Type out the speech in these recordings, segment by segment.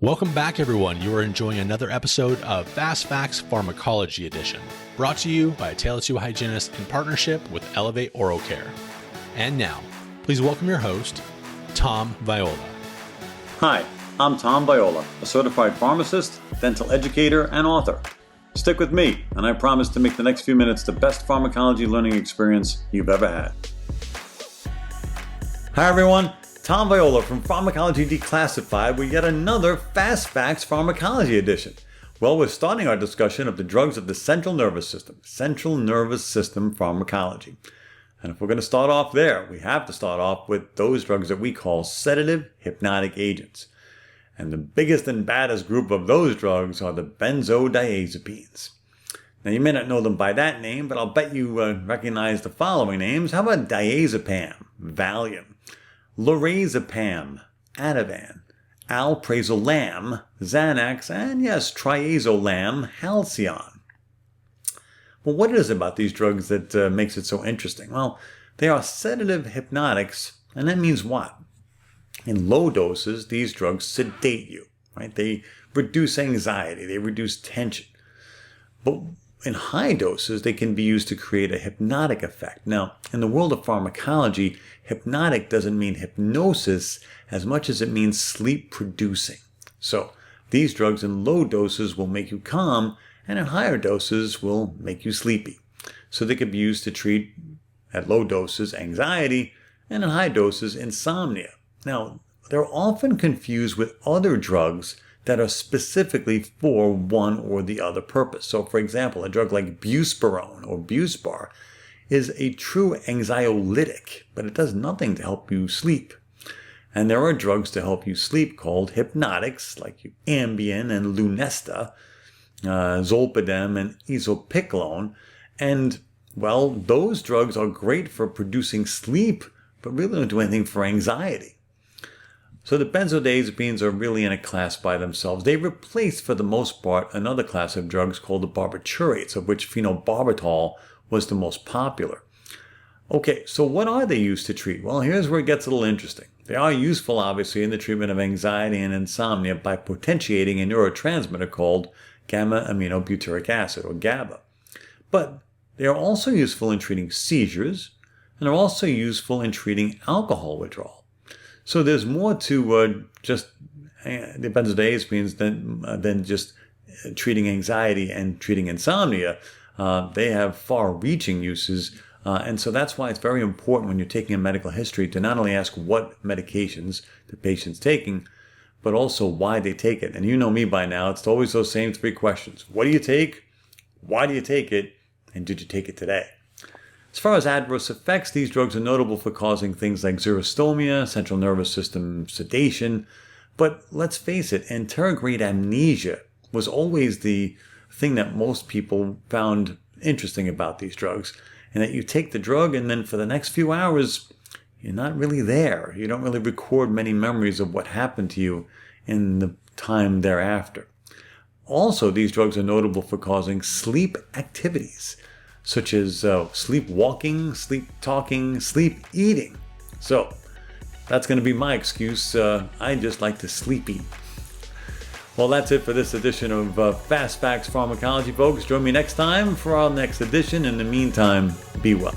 Welcome back, everyone. You are enjoying another episode of Fast Facts Pharmacology Edition, brought to you by a Tale 2 hygienist in partnership with Elevate Oral Care. And now, please welcome your host, Tom Viola. Hi, I'm Tom Viola, a certified pharmacist, dental educator, and author. Stick with me, and I promise to make the next few minutes the best pharmacology learning experience you've ever had. Hi everyone, Tom Viola from Pharmacology Declassified with yet another Fast Facts Pharmacology Edition. Well, we're starting our discussion of the drugs of the central nervous system pharmacology. And if we're going to start off there, we have to start off with those drugs that we call sedative hypnotic agents. And the biggest and baddest group of those drugs are the benzodiazepines. Now, you may not know them by that name, but I'll bet you recognize the following names. How about diazepam, Valium, lorazepam, Ativan, alprazolam, Xanax, and yes, triazolam, Halcyon. Well, what is it about these drugs that makes it so interesting? Well, they are sedative hypnotics, and that means what? In low doses, these drugs sedate you, right? They reduce anxiety, they reduce tension. But in high doses, they can be used to create a hypnotic effect. Now, in the world of pharmacology, hypnotic doesn't mean hypnosis as much as it means sleep producing. So these drugs in low doses will make you calm, and in higher doses will make you sleepy. So they can be used to treat, at low doses, anxiety, and in high doses, insomnia. Now, they're often confused with other drugs that are specifically for one or the other purpose. So, for example, a drug like buspirone or Buspar is a true anxiolytic, but it does nothing to help you sleep. And there are drugs to help you sleep called hypnotics, like Ambien and Lunesta, Zolpidem and isopicolone. And, well, those drugs are great for producing sleep, but really don't do anything for anxiety. So the benzodiazepines are really in a class by themselves. They replace, for the most part, another class of drugs called the barbiturates, of which phenobarbital was the most popular. Okay, so what are they used to treat? Well, here's where it gets a little interesting. They are useful, obviously, in the treatment of anxiety and insomnia by potentiating a neurotransmitter called gamma-aminobutyric acid, or GABA. But they are also useful in treating seizures, and they're also useful in treating alcohol withdrawal. So there's more to just the benzodiazepines than just treating anxiety and treating insomnia. They have far-reaching uses, and so that's why it's very important when you're taking a medical history to not only ask what medications the patient's taking, but also why they take it. And you know me by now, it's always those same three questions. What do you take? Why do you take it? And did you take it today? As far as adverse effects, these drugs are notable for causing things like xerostomia, central nervous system sedation. But let's face it, anterograde amnesia was always the thing that most people found interesting about these drugs. And that you take the drug and then for the next few hours, you're not really there. You don't really record many memories of what happened to you in the time thereafter. Also, these drugs are notable for causing sleep activities, such as sleepwalking, sleep talking, sleep eating. So that's going to be my excuse. I just like to sleep eat. Well, that's it for this edition of Fast Facts Pharmacology, folks. Join me next time for our next edition. In the meantime, be well.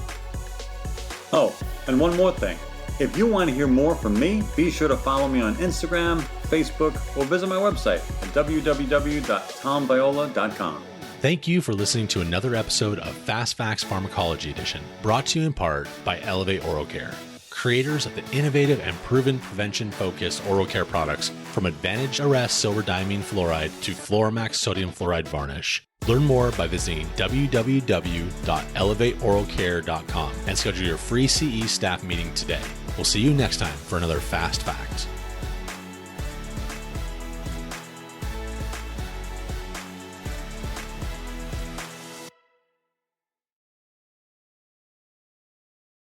Oh, and one more thing. If you want to hear more from me, be sure to follow me on Instagram, Facebook, or visit my website at www.tomviola.com. Thank you for listening to another episode of Fast Facts Pharmacology Edition, brought to you in part by Elevate Oral Care, creators of the innovative and proven prevention-focused oral care products from Advantage Arrest Silver Diamine Fluoride to Fluoramax Sodium Fluoride Varnish. Learn more by visiting www.elevateoralcare.com and schedule your free CE staff meeting today. We'll see you next time for another Fast Fact.